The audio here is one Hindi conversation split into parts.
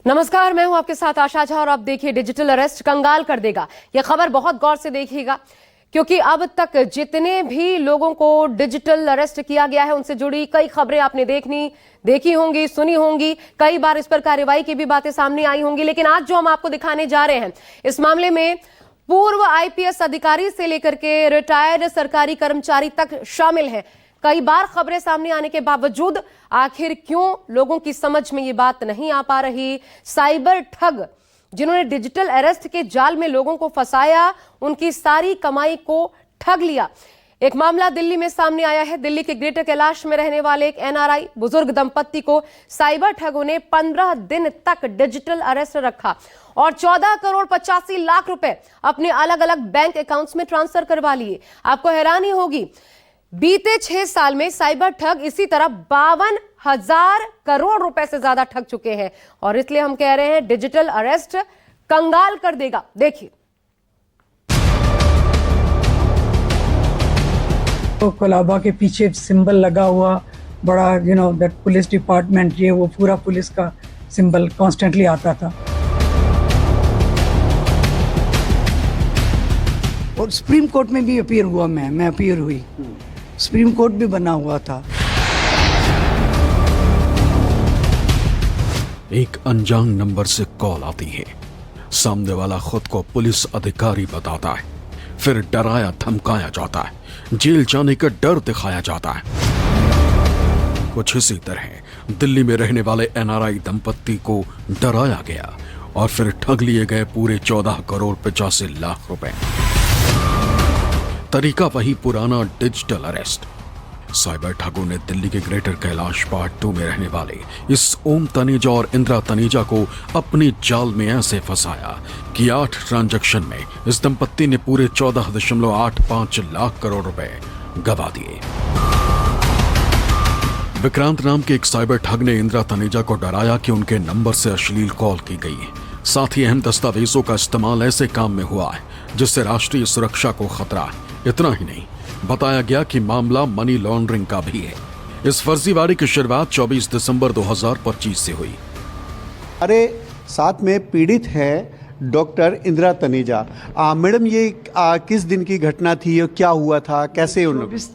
नमस्कार, मैं हूं आपके साथ आशा झा और आप देखिए डिजिटल अरेस्ट कंगाल कर देगा। यह खबर बहुत गौर से देखिएगा क्योंकि अब तक जितने भी लोगों को डिजिटल अरेस्ट किया गया है उनसे जुड़ी कई खबरें आपने देखी होंगी, सुनी होंगी, कई बार इस पर कार्रवाई की भी बातें सामने आई होंगी। लेकिन आज जो हम आपको दिखाने जा रहे हैं इस मामले में पूर्व आईपीएस अधिकारी से लेकर के रिटायर्ड सरकारी कर्मचारी तक शामिल है। कई बार खबरें सामने आने के बावजूद आखिर क्यों लोगों की समझ में ये बात नहीं आ पा रही। साइबर ठग जिन्होंने डिजिटल अरेस्ट के जाल में लोगों को फंसाया, उनकी सारी कमाई को ठग लिया। एक मामला दिल्ली में सामने आया है। दिल्ली के ग्रेटर कैलाश में रहने वाले एक एनआरआई बुजुर्ग दंपत्ति को साइबर ठगों ने 15 दिन तक डिजिटल अरेस्ट रखा और 14 करोड़ 85 लाख रुपए अपने अलग अलग बैंक अकाउंट्स में ट्रांसफर करवा लिए। आपको हैरानी होगी, बीते 6 साल में साइबर ठग इसी तरह 52,000 करोड़ रुपए से ज्यादा ठग चुके हैं और इसलिए हम कह रहे हैं डिजिटल अरेस्ट कंगाल कर देगा। देखिए, तो कोलाबा के पीछे सिंबल लगा हुआ बड़ा दैट पुलिस डिपार्टमेंट, ये वो पूरा पुलिस का सिंबल कॉन्स्टेंटली आता था। और सुप्रीम कोर्ट में भी अपीयर हुआ, मैं अपीयर हुई, सुप्रीम कोर्ट भी बना हुआ था। एक अनजान नंबर से कॉल आती है। सामने वाला खुद को पुलिस अधिकारी बताता है, फिर डराया धमकाया जाता है, जेल जाने का डर दिखाया जाता है। कुछ इसी तरह दिल्ली में रहने वाले एनआरआई दंपत्ति को डराया गया और फिर ठग लिए गए पूरे 14 करोड़ 85 लाख रुपए। तरीका वही पुराना, डिजिटल अरेस्ट। साइबर ठगों ने दिल्ली के ग्रेटर कैलाश पार्ट 2 में रहने वाले इस ओम तनेजा और इंदिरा तनेजा को अपनी जाल में ऐसे फंसाया कि 8 ट्रांजैक्शन में इस दंपत्ति ने पूरे 14.85 लाख करोड़ रुपए गवा दिए। विक्रांत नाम के एक साइबर ठग ने इंदिरा तनेजा को डराया कि उनके नंबर से अश्लील कॉल की गई है। साथ ही अहम दस्तावेजों का इस्तेमाल ऐसे काम में हुआ है जिससे राष्ट्रीय सुरक्षा को खतरा है। इतना ही नहीं, बताया गया कि मामला मनी लॉन्ड्रिंग का भी है। इस फर्जीवाड़े की शुरुआत 24 दिसंबर 2025 से हुई। हमारे साथ में पीड़ित है डॉक्टर इंदिरा तनेजा। मैडम, ये किस दिन की घटना थी और क्या हुआ था, कैसे?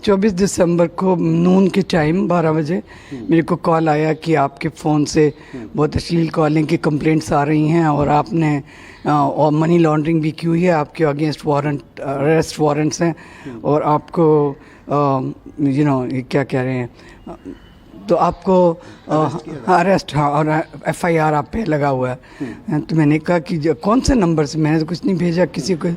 24 दिसंबर को नून के टाइम 12 बजे मेरे को कॉल आया कि आपके फ़ोन से बहुत अश्लील कॉलिंग की कंप्लेंट्स आ रही हैं और आपने और मनी लॉन्ड्रिंग भी की हुई है, आपके अगेंस्ट वारंट, अरेस्ट वारंट्स हैं और आपको क्या कह रहे हैं, तो आपको अरेस्ट, हाँ, और एफआईआर आप पे लगा हुआ है। तो मैंने कहा कि कौन से नंबर से? मैंने तो कुछ नहीं भेजा, किसी को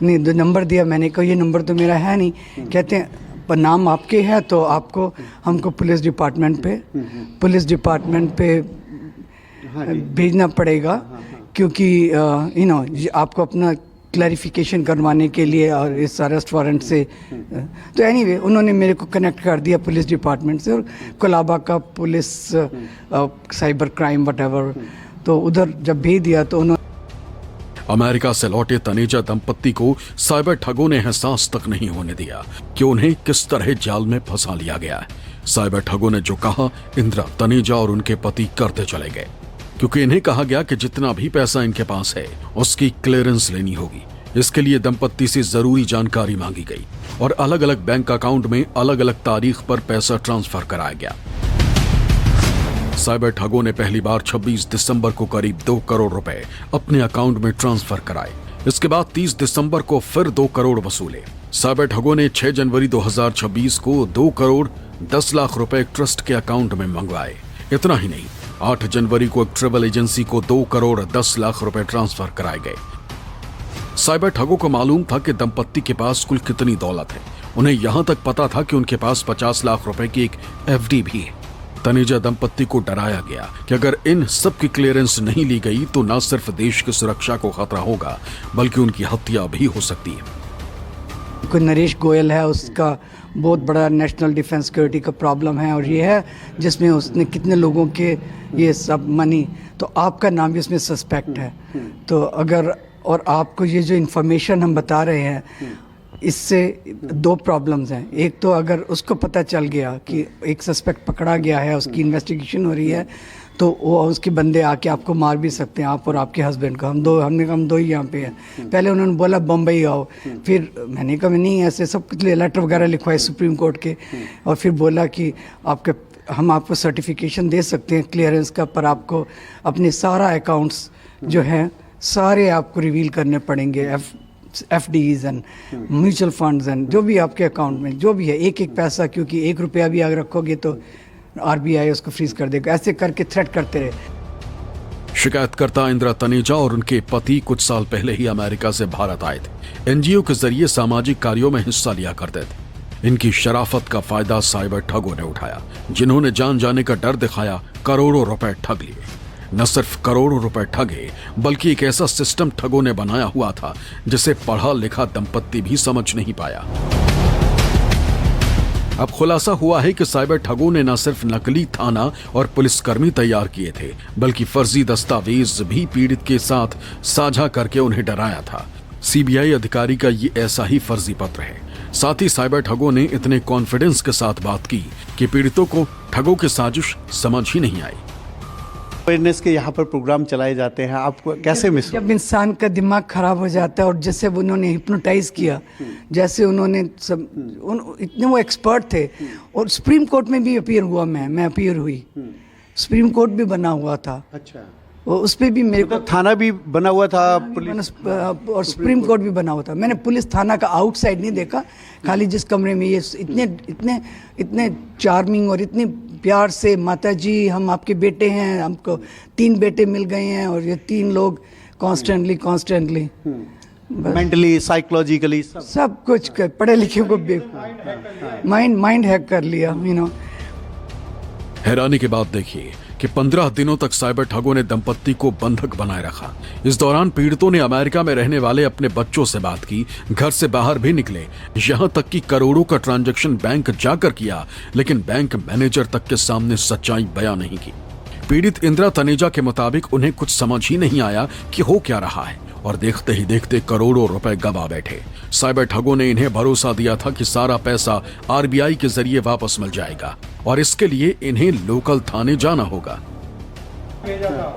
नहीं दो नंबर दिया। मैंने कहा ये नंबर तो मेरा है नहीं। कहते हैं पर नाम आपके है तो आपको हमको पुलिस डिपार्टमेंट पे भेजना पड़ेगा क्योंकि आपको अपना क्लैरिफिकेशन करवाने के लिए और इस अरेस्ट वारंट से। तो एनीवे उन्होंने मेरे को कनेक्ट कर दिया पुलिस डिपार्टमेंट से और कोलाबा का पुलिस साइबर क्राइम वटएवर, तो उधर जब भेज दिया तो उन्होंने। अमेरिका से लौटे तनेजा दंपत्ति को साइबर ठगों ने एहसास तक नहीं होने दिया कि उन्हें किस तरह जाल में फंसा लिया गया है। साइबर ठगों ने जो कहा, इंदिरा तनेजा और उनके पति करते चले गए क्योंकि इन्हें कहा गया कि जितना भी पैसा इनके पास है उसकी क्लियरेंस लेनी होगी। इसके लिए दंपत्ति से जरूरी जानकारी मांगी गई और अलग अलग बैंक अकाउंट में अलग अलग तारीख पर पैसा ट्रांसफर कराया गया। साइबर ठगों ने पहली बार 26 दिसंबर को करीब 2 करोड़ रुपए अपने अकाउंट में ट्रांसफर कराए। इसके बाद 30 दिसंबर को फिर 2 करोड़ वसूले। साइबर ठगों ने 6 जनवरी 2026 को 2 करोड़ 10 लाख रुपए ट्रस्ट के अकाउंट में मंगवाए। इतना ही नहीं, 8 जनवरी को एक ट्रेवल एजेंसी को 2 करोड़ 10 लाख रुपए ट्रांसफर कराए गए। साइबर ठगों को मालूम था कि दंपत्ति के पास कुल कितनी दौलत है। उन्हें यहां तक पता था कि उनके पास 50 लाख रुपए की एक एफडी भी है। तनेजा दंपत्ति को डराया गया कि अगर इन सब की क्लियरेंस नहीं ली गई तो न सिर्फ देश की सुरक्षा को खतरा होगा बल्कि उनकी हत्या भी हो सकती है। कोई नरेश गोयल है, उसका बहुत बड़ा नेशनल डिफेंस सिक्योरिटी का प्रॉब्लम है और ये है जिसमें उसने कितने लोगों के ये सब मनी, तो आपका नाम भी उसमें सस्पेक्ट है। तो अगर और आपको ये जो इन्फॉर्मेशन हम बता रहे हैं इससे 2 प्रॉब्लम्स हैं। एक तो अगर उसको पता चल गया कि एक सस्पेक्ट पकड़ा गया है, उसकी इन्वेस्टिगेशन हो रही है, तो वो उसके बंदे आके आपको मार भी सकते हैं, आप और आपके हस्बैंड को। हम दो ही यहाँ पे हैं। पहले उन्होंने बोला बम्बई आओ, फिर मैंने कहा नहीं, ऐसे सब कुछ लेटर वगैरह लिखवाए सुप्रीम कोर्ट के, और फिर बोला कि हम आपको सर्टिफिकेशन दे सकते हैं क्लियरेंस का, पर आपको अपने सारा अकाउंट्स जो हैं सारे आपको रिवील करने पड़ेंगे, FDs and mutual funds and जो भी आपके अकाउंट में जो भी है, एक एक पैसा, क्योंकि 1 रुपया भी अगर रखोगे तो RBI उसको फ्रीज कर देगा। ऐसे करके थ्रेट करते रहे। शिकायतकर्ता इंदिरा तनेजा और उनके पति कुछ साल पहले ही अमेरिका से भारत आए थे। NGO के जरिए सामाजिक कार्यों में हिस्सा लिया करते थे। इनकी शराफत का फायदा साइबर ठगों ने उठाया, जिन्होंने जान जाने का डर दिखाया, करोड़ों रुपए ठग लिए। न सिर्फ करोड़ों रुपए ठगे, बल्कि एक ऐसा सिस्टम ठगों ने बनाया हुआ था जिसे पढ़ा लिखा दंपत्ति भी समझ नहीं पाया। अब खुलासा हुआ है कि साइबर ठगों ने न सिर्फ नकली थाना और पुलिसकर्मी तैयार किए थे, बल्कि फर्जी दस्तावेज भी पीड़ित के साथ साझा करके उन्हें डराया था। CBI अधिकारी का ये ऐसा ही फर्जी पत्र है। साथ ही साइबर ठगों ने इतने कॉन्फिडेंस के साथ बात की कि पीड़ितों को ठगों की साजिश समझ ही नहीं आई। अवेयरनेस के यहाँ पर प्रोग्राम चलाए जाते हैं, आपको कैसे मिस? जब इंसान का दिमाग खराब हो जाता है, और जैसे उन्होंने हिप्नोटाइज किया, जैसे उन्होंने इतने वो एक्सपर्ट थे, और सुप्रीम कोर्ट में भी अपीयर हुआ, मैं अपीयर हुई, सुप्रीम कोर्ट भी बना हुआ था। अच्छा, वो उस पर भी मेरे को थाना भी बना हुआ था, पुलिस और सुप्रीम कोर्ट भी बना हुआ था। मैंने पुलिस थाना का आउटसाइड नहीं देखा, खाली जिस कमरे में ये इतने चार्मिंग और इतने प्यार से, माता जी हम आपके बेटे हैं, हमको 3 बेटे मिल गए हैं, और ये 3 लोग कॉन्स्टेंटली मेंटली साइकोलॉजिकली सब कुछ पढ़े लिखे को माइंड हैक कर लिया, हैरानी की बात देखिए कि 15 दिनों तक साइबर ठगों ने दंपत्ति को बंधक बनाए रखा। इस दौरान पीड़ितों ने अमेरिका में रहने वाले अपने बच्चों से बात की, घर से बाहर भी निकले, यहां तक कि करोड़ों का ट्रांजैक्शन बैंक जाकर किया, लेकिन बैंक मैनेजर तक के सामने सच्चाई बयां नहीं की। पीड़ित इंदिरा तनेजा के मुताबिक उन्हें कुछ समझ ही नहीं आया कि हो क्या रहा है, और देखते ही देखते करोड़ों रुपए गवा बैठे। साइबर ठगों ने इन्हें भरोसा दिया था कि सारा पैसा RBI के जरिए वापस मिल जाएगा, और इसके लिए इन्हें लोकल थाने जाना होगा।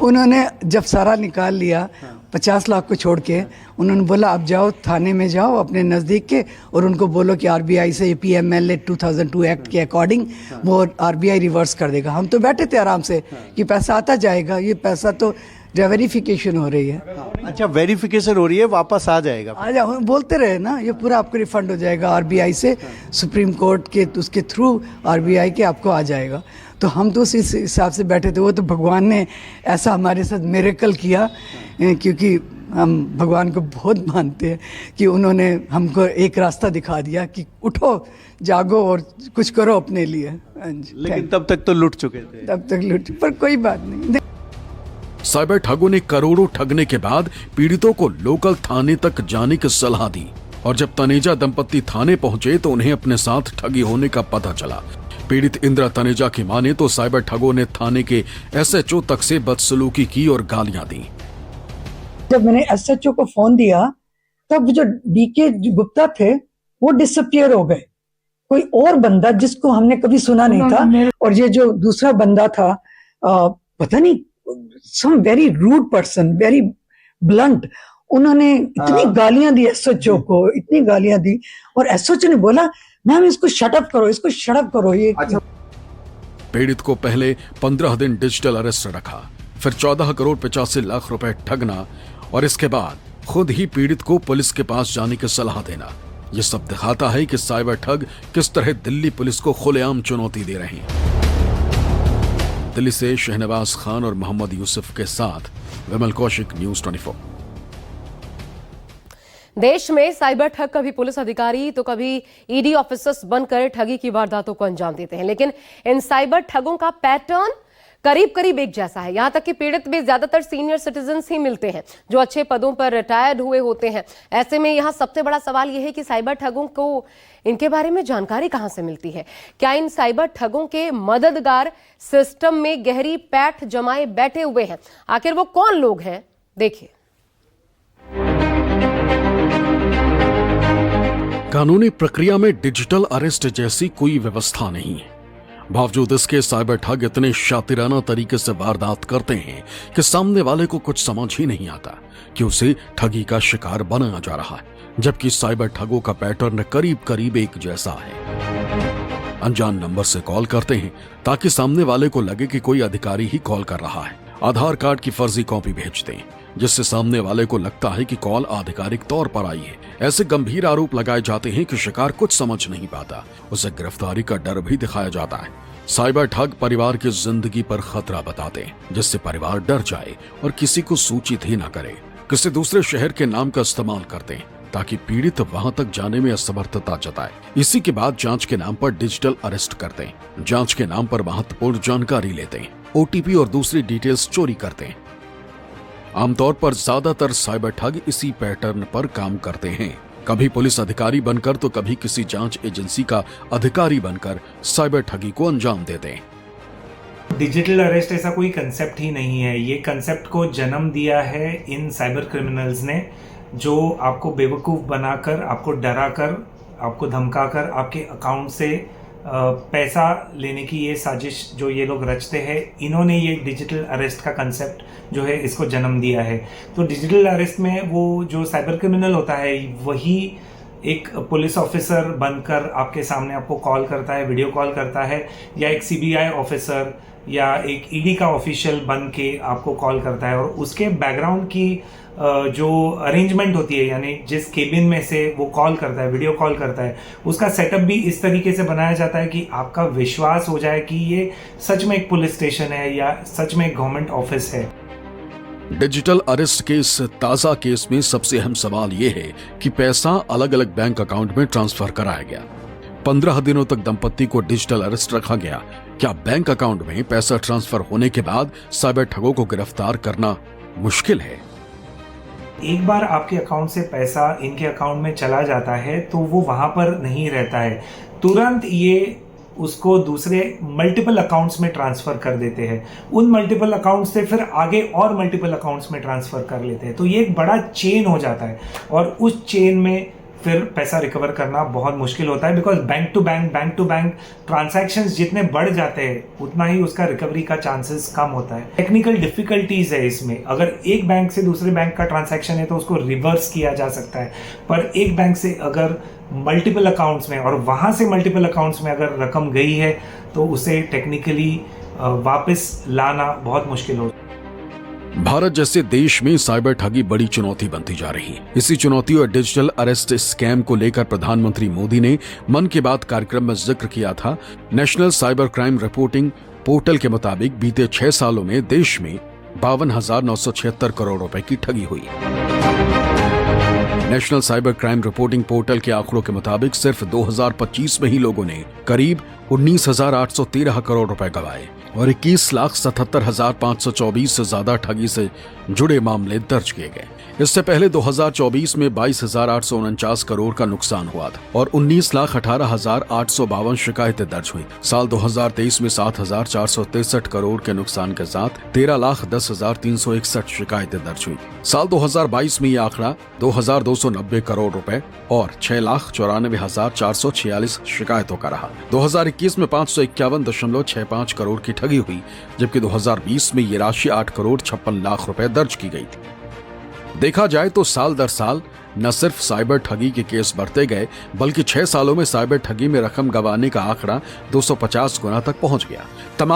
उन्होंने जब सारा निकाल लिया 50 लाख को छोड़ के, उन्होंने बोला अब जाओ थाने में जाओ अपने नज़दीक के, और उनको बोलो कि RBI से PMLA 2002 एक्ट के अकॉर्डिंग वो RBI रिवर्स कर देगा। हम तो बैठे थे आराम से कि पैसा आता जाएगा, ये पैसा तो वेरिफिकेशन हो रही है। अच्छा, वेरिफिकेशन हो रही है, वापस आ जाएगा। आ जाओ, बोलते रहे ना, ये पूरा आपको रिफंड हो जाएगा RBI से, सुप्रीम कोर्ट के उसके थ्रू RBI के आपको आ जाएगा। तो हम तो उस हिसाब से बैठे थे। वो तो भगवान ने ऐसा हमारे साथ मिरेकल किया, क्योंकि हम भगवान को बहुत मानते हैं, कि उन्होंने हमको एक रास्ता दिखा दिया कि उठो, जागो और कुछ करो अपने लिए। लेकिन तब तक तो लुट चुके थे। तब तक लुट, पर कोई बात नहीं। साइबर ठगों ने करोड़ों ठगने के बाद पीड़ितों को लोकल थाने तक जाने की सलाह दी, और जब तनेजा दंपत्ति थाने पहुंचे तो उन्हें अपने साथ ठगी होने का पता चला। पीड़ित इंदिरा तनेजा की माने तो साइबर ठगों ने थाने के SHO तक से बदसलूकी की और गालियां दी। जब मैंने SHO को फोन दिया, तब जो DK गुप्ता थे वो डिसअपियर हो गए। कोई और बंदा जिसको हमने कभी सुना नहीं था, और ये जो दूसरा बंदा था, पता नहीं, some very rude person, very blunt, उन्होंने इतनी गालियां दी SHO को, इतनी गालियां दी, और SHO ने बोला मैम इसको शट अप करो, इसको शट अप करो। ये पीड़ित को पहले 15 दिन डिजिटल अरेस्ट रखा, फिर 14 करोड़ 85 लाख रुपए ठगना, और इसके बाद खुद ही पीड़ित को पुलिस के पास जाने की सलाह देना। यह सब दिखाता है कि साइबर ठग किस तरह दिल्ली पुलिस को खुलेआम चुनौती दे रहे हैं। दिल्ली से शहनवाज खान और मोहम्मद यूसुफ के साथ विमल कौशिक, न्यूज 24। देश में साइबर ठग कभी पुलिस अधिकारी तो कभी ED ऑफिसर्स बनकर ठगी की वारदातों को अंजाम देते हैं, लेकिन इन साइबर ठगों का पैटर्न करीब करीब एक जैसा है। यहां तक कि पीड़ित में ज्यादातर सीनियर सिटीजन्स ही मिलते हैं जो अच्छे पदों पर रिटायर्ड हुए होते हैं। ऐसे में यहां सबसे बड़ा सवाल यह है कि साइबर ठगों को इनके बारे में जानकारी कहां से मिलती है? क्या इन साइबर ठगों के मददगार सिस्टम में गहरी पैठ जमाए बैठे हुए हैं? आखिर वो कौन लोग हैं, देखिए। कानूनी प्रक्रिया में डिजिटल अरेस्ट जैसी कोई व्यवस्था नहीं है। बावजूद इसके साइबर ठग इतने शातिराना तरीके से वारदात करते हैं कि सामने वाले को कुछ समझ ही नहीं आता कि उसे ठगी का शिकार बनाया जा रहा है, जबकि साइबर ठगों का पैटर्न करीब करीब एक जैसा है। अनजान नंबर से कॉल करते हैं ताकि सामने वाले को लगे कि कोई अधिकारी ही कॉल कर रहा है। आधार कार्ड की फर्जी कॉपी भेजते हैं जिससे सामने वाले को लगता है कि कॉल आधिकारिक तौर पर आई है। ऐसे गंभीर आरोप लगाए जाते हैं कि शिकार कुछ समझ नहीं पाता, उसे गिरफ्तारी का डर भी दिखाया जाता है। साइबर ठग परिवार की जिंदगी पर खतरा बताते हैं, जिससे परिवार डर जाए और किसी को सूचित ही न करे। किसी दूसरे शहर के नाम का इस्तेमाल करते हैं ताकि पीड़ित वहां तक जाने में असमर्थता जताए। इसी के बाद जांच के नाम पर डिजिटल अरेस्ट करते हैं। जांच के नाम पर महत्वपूर्ण जानकारी लेते हैं, ओटीपी और दूसरी डिटेल्स चोरी करते हैं। आमतौर पर ज्यादातर साइबर ठग इसी पैटर्न पर काम करते हैं, कभी पुलिस अधिकारी बनकर तो कभी किसी जांच एजेंसी का अधिकारी बनकर साइबर ठगी को अंजाम देते हैं। डिजिटल अरेस्ट ऐसा कोई कंसेप्ट ही नहीं है। ये कंसेप्ट को जन्म दिया है इन साइबर क्रिमिनल्स ने, जो आपको बेवकूफ़ बनाकर, आपको डराकर, आपको धमकाकर आपके अकाउंट से पैसा लेने की ये साजिश जो ये लोग रचते हैं, इन्होंने ये डिजिटल अरेस्ट का कंसेप्ट जो है इसको जन्म दिया है। तो डिजिटल अरेस्ट में वो जो साइबर क्रिमिनल होता है वही एक पुलिस ऑफिसर बनकर आपके सामने आपको कॉल करता है, वीडियो कॉल करता है, या एक सीबीआई ऑफिसर या एक ईडी का ऑफिशियल बन के आपको कॉल करता है। और उसके बैकग्राउंड की जो अरेंजमेंट होती है, यानी जिस केबिन में से वो कॉल करता है, वीडियो कॉल करता है, उसका सेटअप भी इस तरीके से बनाया जाता है कि आपका विश्वास हो जाए कि ये सच में एक पुलिस स्टेशन है या सच में एक गवर्नमेंट ऑफिस है। डिजिटल अरेस्ट के इस ताजा केस में सबसे अहम सवाल यह है कि पैसा अलग अलग बैंक अकाउंट में ट्रांसफर कराया गया। 15 दिनों तक दंपत्ति को डिजिटल अरेस्ट रखा गया। क्या बैंक अकाउंट में पैसा ट्रांसफर होने के बाद साइबर ठगों को गिरफ्तार करना मुश्किल है? एक बार आपके अकाउंट से पैसा इनके अकाउंट में चला जाता है तो वो वहां पर नहीं रहता है, तुरंत ये उसको दूसरे मल्टीपल अकाउंट्स में ट्रांसफर कर देते हैं। उन मल्टीपल अकाउंट्स से फिर आगे और मल्टीपल अकाउंट्स में ट्रांसफर कर लेते हैं। तो ये एक बड़ा चेन हो जाता है और उस चेन में फिर पैसा रिकवर करना बहुत मुश्किल होता है, because bank to bank transactions जितने बढ़ जाते हैं उतना ही उसका रिकवरी का चांसेस कम होता है। टेक्निकल डिफिकल्टीज है इसमें। अगर एक बैंक से दूसरे बैंक का ट्रांजैक्शन है तो उसको रिवर्स किया जा सकता है, पर एक बैंक से अगर मल्टीपल अकाउंट्स में और वहां से मल्टीपल अकाउंट्स में अगर रकम गई है तो उसे टेक्निकली वापस लाना बहुत मुश्किल होता है। भारत जैसे देश में साइबर ठगी बड़ी चुनौती बनती जा रही है। इसी चुनौती और डिजिटल अरेस्ट स्कैम को लेकर प्रधानमंत्री मोदी ने मन की बात कार्यक्रम में जिक्र किया था। National cyber crime reporting portal के मुताबिक बीते 6 सालों में देश में 52,976 करोड़ रुपए की ठगी हुई। National cyber crime reporting portal के आंकड़ों के मुताबिक सिर्फ 2025 में ही लोगों ने करीब 19,813 करोड़ रुपए गंवाए और 21,77,524 से ज्यादा ठगी से जुड़े मामले दर्ज किए गए। इससे पहले 2024 में 22,849 करोड़ का नुकसान हुआ था और 19,18,852 शिकायतें दर्ज हुई। साल 2023 में 7,463 करोड़ के नुकसान के साथ 13,10,361 शिकायतें दर्ज हुई। साल 2022 में यह आंकड़ा 2,290 करोड़ रुपए और 6,94,446 शिकायतों का रहा। 2021 में 551.65 करोड़ की ठगी हुई, जबकि 2020 में ये राशि 8 करोड़ 56 लाख रुपए दर्ज की गई थी। देखा जाए तो साल दर साल न सिर्फ साइबर ठगी के केस बढ़ते गए, बल्कि 6 सालों में साइबर ठगी में रकम गंवाने का आंकड़ा 250 गुना तक पहुंच गया। तमाम